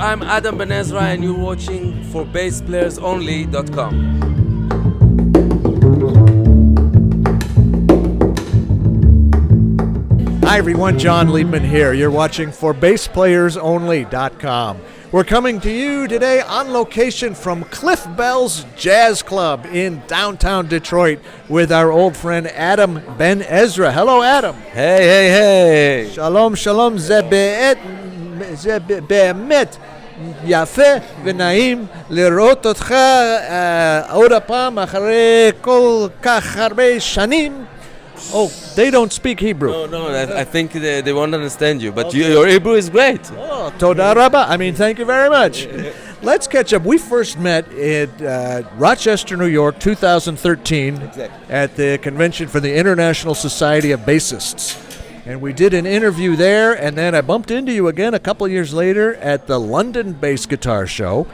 I'm Adam Ben Ezra, and you're watching for basspleyersonly.com. Hi everyone, John Liebman here. You're watching for bassplayersonly.com. We're coming to you today on location from Cliff Bell's Jazz Club in downtown Detroit with our old friend Adam Ben Ezra. Hello, Adam. Hey. Shalom, זה באמת יפה ונעים לראות אותך עוד הפעם אחרי כל כך הרבה שנים. Oh, they don't speak Hebrew. No, I think they won't understand you, but okay. Your Hebrew is great. Oh, toda rabba. I mean, thank you very much. Let's catch up. We first met in Rochester, New York, 2013, exactly. At the convention for the International Society of Bassists. And we did an interview there, and then I bumped into you again a couple years later at the London Bass Guitar Show.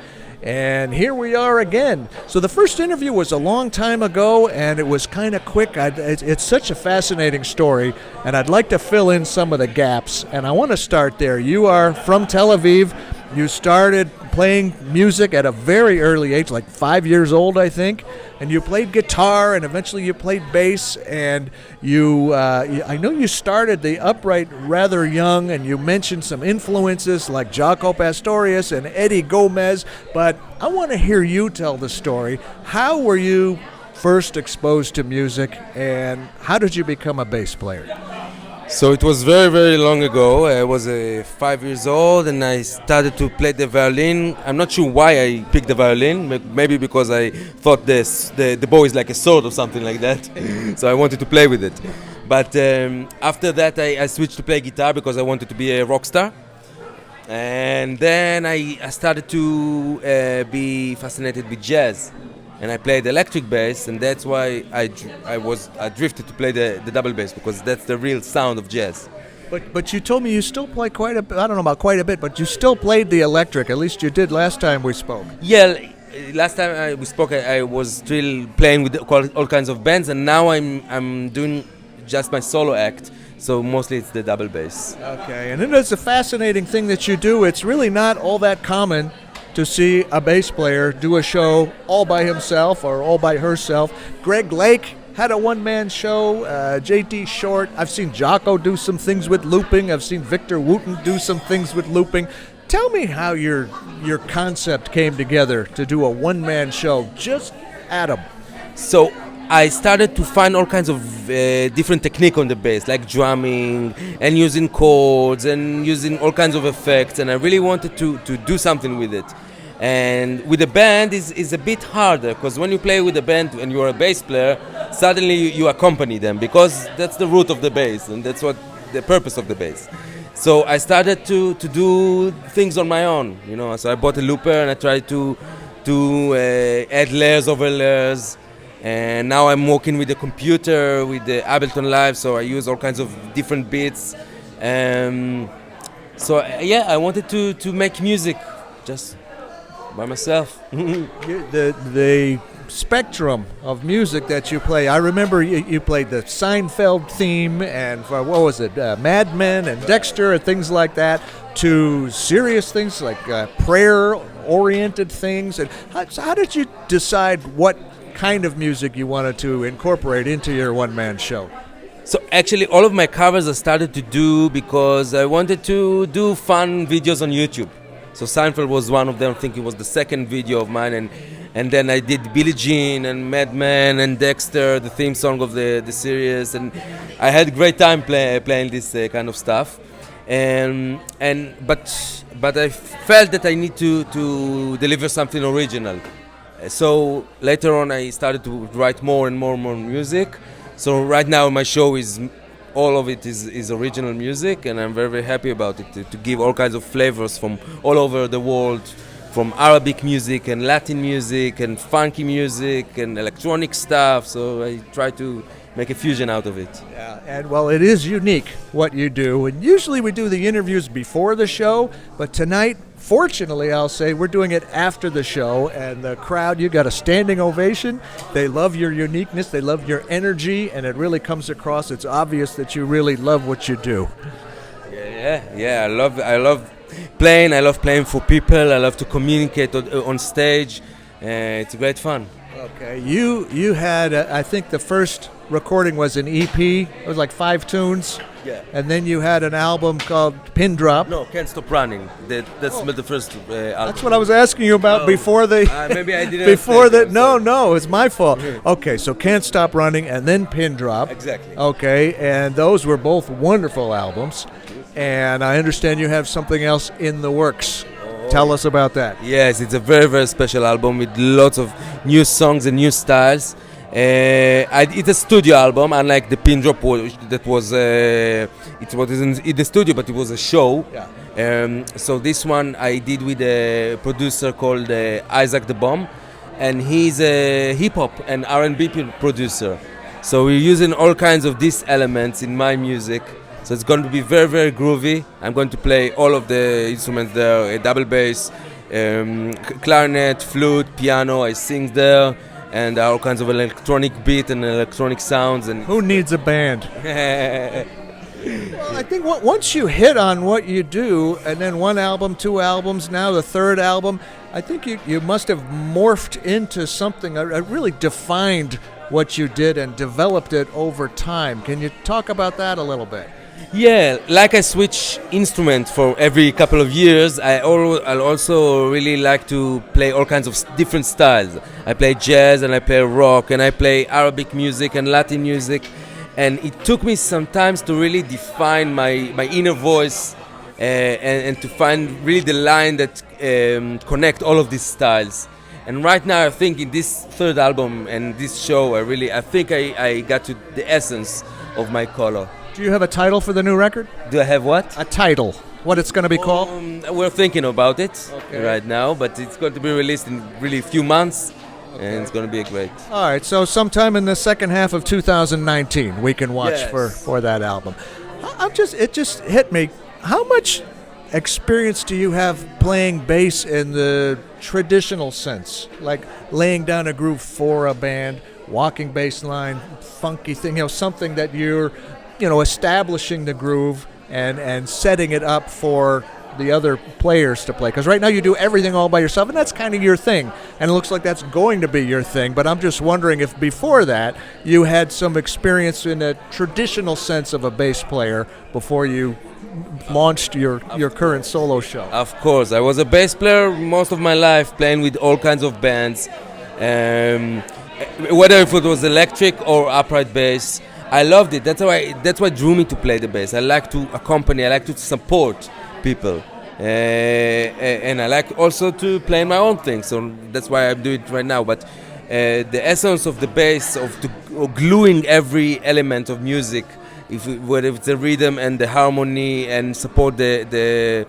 And here we are again. So the first interview was a long time ago, and it was kind of quick. It's such a fascinating story, and I'd like to fill in some of the gaps. And I want to start there. You are from Tel Aviv. You started playing music at a very early age, like 5 years old, I think. And you played guitar, and eventually you played bass. And I know you started the upright rather young, and you mentioned some influences like Jaco Pastorius and Eddie Gomez. But I want to hear you tell the story. How were you first exposed to music, and how did you become a bass player? So it was very, very long ago. I was 5 years old, and I started to play the violin. I'm not sure why I picked the violin. Maybe because I thought the bow is like a sword or something like that. So I wanted to play with it. But after that, I switched to play guitar because I wanted to be a rock star. And then I started to be fascinated with jazz. And I played electric bass, and that's why I drifted to play the double bass, because that's the real sound of jazz. But you told me you still play quite a bit. I don't know about quite a bit, but you still played the electric. At least you did last time we spoke. Yeah, last time we spoke, I was still playing with all kinds of bands, and now I'm doing just my solo act. So mostly it's the double bass. Okay, and it is a fascinating thing that you do. It's really not all that common to see a bass player do a show all by himself or all by herself. Greg Lake had a one-man show, J.D. Short. I've seen Jaco do some things with looping. I've seen Victor Wooten do some things with looping. Tell me how your concept came together to do a one-man show, just Adam. So I started to find all kinds of different technique on the bass, like drumming and using chords and using all kinds of effects, and I really wanted to do something with it. And with a band is a bit harder, because when you play with a band and you're a bass player, suddenly you accompany them, because that's the root of the bass and that's what the purpose of the bass. So I started to do things on my own, So I bought a looper and I tried to add layers over layers. And now I'm working with the computer, with the Ableton Live, so I use all kinds of different beats. I wanted to make music just by myself. The spectrum of music that you play, I remember you played the Seinfeld theme and what was it, Mad Men and Dexter and things like that, to serious things like prayer-oriented things. And how did you decide what kind of music you wanted to incorporate into your one-man show? So actually all of my covers I started to do because I wanted to do fun videos on YouTube. So Seinfeld was one of them. I think it was the second video of mine, and then I did Billie Jean and Mad Men and Dexter, the theme song of the series, and I had a great time playing this kind of stuff. But I felt that I need to deliver something original. So later on I started to write more and more music. So right now my show is all of it is original music, and I'm very, very happy about it to give all kinds of flavors from all over the world, from Arabic music and Latin music and funky music and electronic stuff. So I try to make a fusion out of it. Yeah, and well, it is unique what you do. And usually we do the interviews before the show, but tonight, fortunately, I'll say, we're doing it after the show, and the crowd, you got a standing ovation. They love your uniqueness, they love your energy, and it really comes across. It's obvious that you really love what you do. Yeah, I love playing. I love playing for people. I love to communicate on stage. It's great fun. Okay, you had I think the first recording was an EP. It was like 5 tunes. Yeah. And then you had an album called Pin Drop. No, Can't Stop Running. That's the first album. That's what I was asking you about before the. Maybe I didn't. Before that, no, it's my fault. Okay, so Can't Stop Running and then Pin Drop. Exactly. Okay, and those were both wonderful albums. And I understand you have something else in the works. Tell us about that. Yes, it's a very, very special album with lots of new songs and new styles. It's a studio album, unlike the Pin Drop that was it wasn't in the studio, but it was a show. Yeah. So this one I did with a producer called Isaac the Bomb, and he's a hip hop and R&B producer. So we're using all kinds of these elements in my music. So it's going to be very, very groovy. I'm going to play all of the instruments there: a double bass, clarinet, flute, piano. I sing there. And all kinds of electronic beat and electronic sounds. And who needs a band? Well, I think once you hit on what you do, and then 1 album, 2 albums, now the 3rd album, I think you must have morphed into something that really defined what you did and developed it over time. Can you talk about that a little bit? Yeah, like I switch instrument for every couple of years, I also really like to play all kinds of different styles. I play jazz and I play rock and I play Arabic music and Latin music, and it took me some time to really define my inner voice and to find really the line that connect all of these styles. And right now I think in this 3rd album and this show I think I got to the essence of my color. Do you have a title for the new record? Do I have what? A title. What it's going to be called? We're thinking about it right now, but it's going to be released in really a few months, and it's going to be great. All right, so sometime in the second half of 2019, we can watch Yes. for that album. It just hit me. How much experience do you have playing bass in the traditional sense, like laying down a groove for a band, walking bass line, funky thing, something that you're establishing the groove and setting it up for the other players to play? Because right now you do everything all by yourself, and that's kind of your thing, and it looks like that's going to be your thing. But I'm just wondering if before that you had some experience in a traditional sense of a bass player before you launched your current solo show. Of course, I was a bass player most of my life, playing with all kinds of bands, whether if it was electric or upright bass. I loved it. That's what drew me to play the bass. I like to accompany. I like to support people, and I like also to play my own thing. So that's why I'm doing it right now. But the essence of the bass, of gluing every element of music, whether it's the rhythm and the harmony, and support the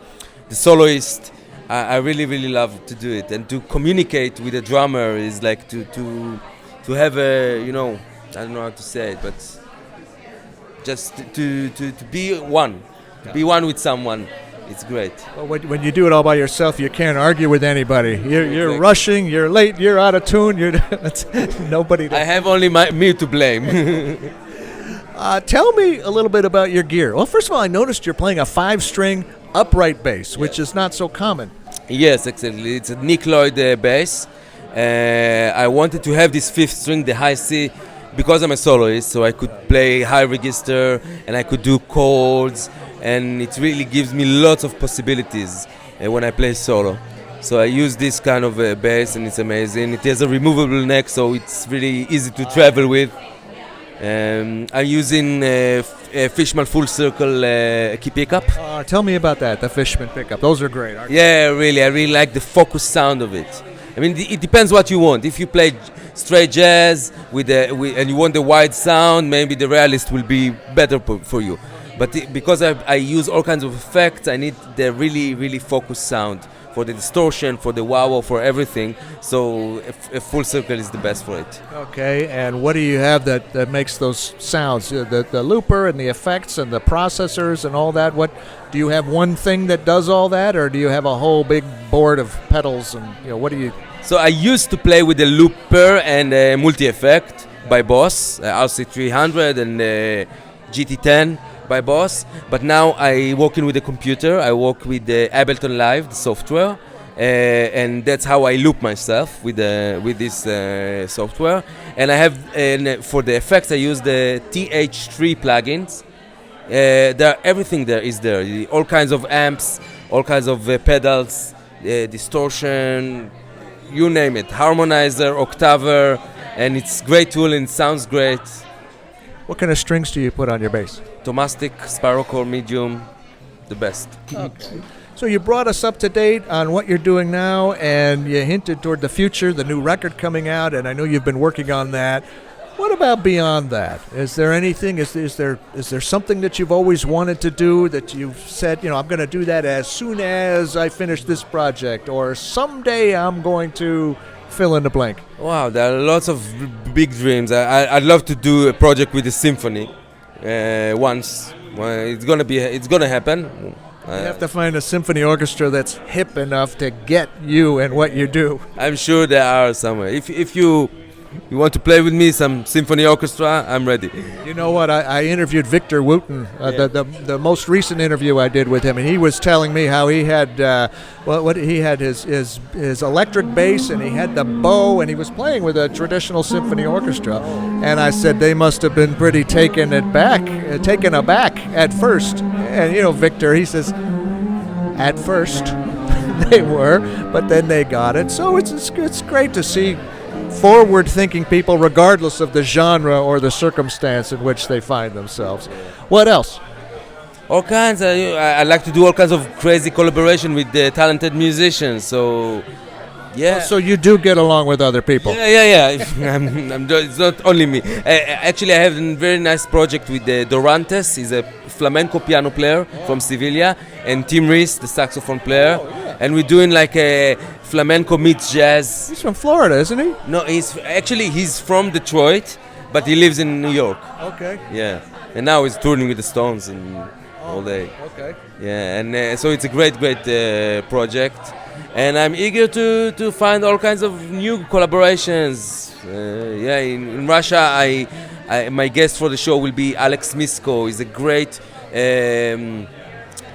soloist, I really, really love to do it. And to communicate with a drummer is like to have a I don't know how to say it, but just to be one, be one with someone. It's great. Well, when you do it all by yourself, you can't argue with anybody. You're Exactly. rushing, you're late, you're out of tune. Nobody. I have only me to blame. Tell me a little bit about your gear. Well, first of all, I noticed you're playing a 5-string upright bass, which is not so common. Yes, exactly. It's a Nick Lloyd bass. I wanted to have this 5th string, the high C, because I'm a soloist, so I could play high register and I could do chords, and it really gives me lots of possibilities when I play solo. So I use this kind of bass, and it's amazing. It has a removable neck, so it's really easy to travel with. I'm using a Fishman full circle key pickup. Tell me about that, the Fishman pickup. Those are great, aren't they? Yeah, really. I really like the focus sound of it. I mean, it depends what you want. If you play straight jazz and you want the wide sound, maybe the Realist will be better for you. But because I use all kinds of effects, I need the really, really focused sound for the distortion, for the wah-wah, for everything. So a full circle is the best for it. Okay, and what do you have that makes those sounds? The looper and the effects and the processors and all that. What do you have? One thing that does all that, or do you have a whole big board of pedals? And what do you? So I used to play with the looper and multi-effect by Boss, RC300 and GT10. by boss. But now I working with the computer. I work with the Ableton Live, the software, and that's how I loop myself with this software. And I have for the effects I use the TH3 plugins. Everything there is there. All kinds of amps, all kinds of pedals, distortion, you name it. Harmonizer, octaver, and it's great tool and it sounds great. What kind of strings do you put on your bass? Tomastic, Sparrow Core Medium, the best. Okay. So you brought us up to date on what you're doing now, and you hinted toward the future, the new record coming out, and I know you've been working on that. What about beyond that? Is there anything? Is there something that you've always wanted to do that you've said, I'm going to do that as soon as I finish this project, or someday I'm going to fill in the blank? Wow, there are lots of big dreams. I'd love to do a project with a symphony once. Well, it's gonna happen. You have to find a symphony orchestra that's hip enough to get you and what you do. I'm sure there are somewhere. If you want to play with me, some symphony orchestra, I'm ready. You know what? I interviewed Victor Wooten, the most recent interview I did with him, and he was telling me how he had he had his electric bass, and he had the bow, and he was playing with a traditional symphony orchestra. And I said they must have been pretty taken aback at first. And Victor, he says, at first they were, but then they got it. So it's great to see forward-thinking people, regardless of the genre or the circumstance in which they find themselves. What else? All kinds. I like to do all kinds of crazy collaboration with the talented musicians. So, yeah. So you do get along with other people. Yeah. It's not only me. Actually, I have a very nice project with Dorantes. He's a flamenco piano player from Sevilla, and Tim Reese, the saxophone player. And we're doing like a flamenco meets jazz. He's from Florida, isn't he? No, he's from Detroit, but he lives in New York. Okay. Yeah, and now he's touring with the Stones and all day. Okay. Yeah, and so it's a great project, and I'm eager to find all kinds of new collaborations. In Russia, my guest for the show will be Alex Misko. He's a great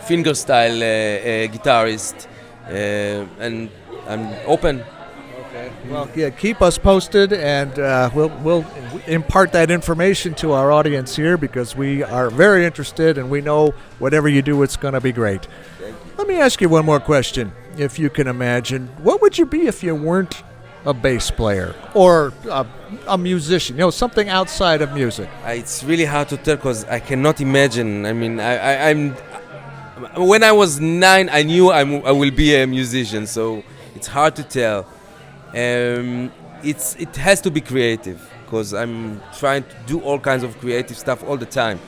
fingerstyle guitarist. And I'm open. Okay. Well, yeah, keep us posted, and we'll impart that information to our audience here because we are very interested, and we know whatever you do, it's going to be great. Let me ask you one more question, if you can imagine. What would you be if you weren't a bass player or a musician? Something outside of music. It's really hard to tell because I cannot imagine. I mean, I'm. When I was 9, I knew I will be a musician, so it's hard to tell. It has to be creative because I'm trying to do all kinds of creative stuff all the time.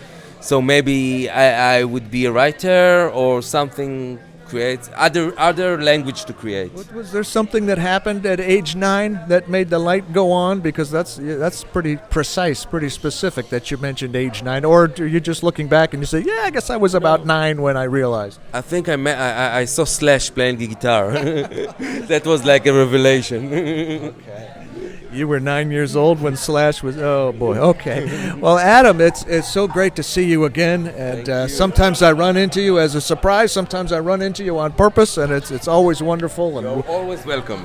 So maybe I would be a writer or something. Create other language to create. Was there something that happened at age 9 that made the light go on? Because that's pretty precise, pretty specific that you mentioned age 9. Or are you just looking back and you say, yeah, I guess I was about 9 when I realized? I think I saw Slash playing the guitar. That was like a revelation. Okay. You were 9 years old when Slash was. Oh boy. Okay. Well, Adam, it's so great to see you again. And sometimes I run into you as a surprise. Sometimes I run into you on purpose, and it's always wonderful. And you're always welcome.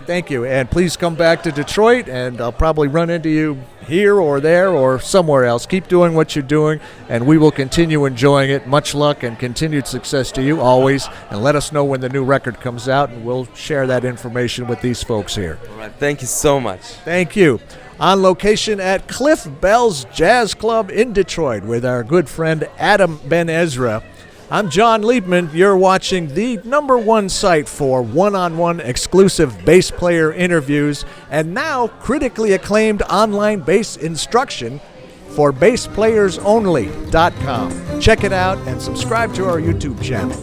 Thank you. And please come back to Detroit, and I'll probably run into you here or there or somewhere else. Keep doing what you're doing, and we will continue enjoying it. Much luck and continued success to you always. And let us know when the new record comes out, and we'll share that information with these folks here. All right. Thank you so much. Thank you. On location at Cliff Bell's Jazz Club in Detroit with our good friend Adam Ben Ezra. I'm John Liebman. You're watching the #1 site for one-on-one exclusive bass player interviews and now critically acclaimed online bass instruction for basspleyersonly.com. Check it out and subscribe to our YouTube channel.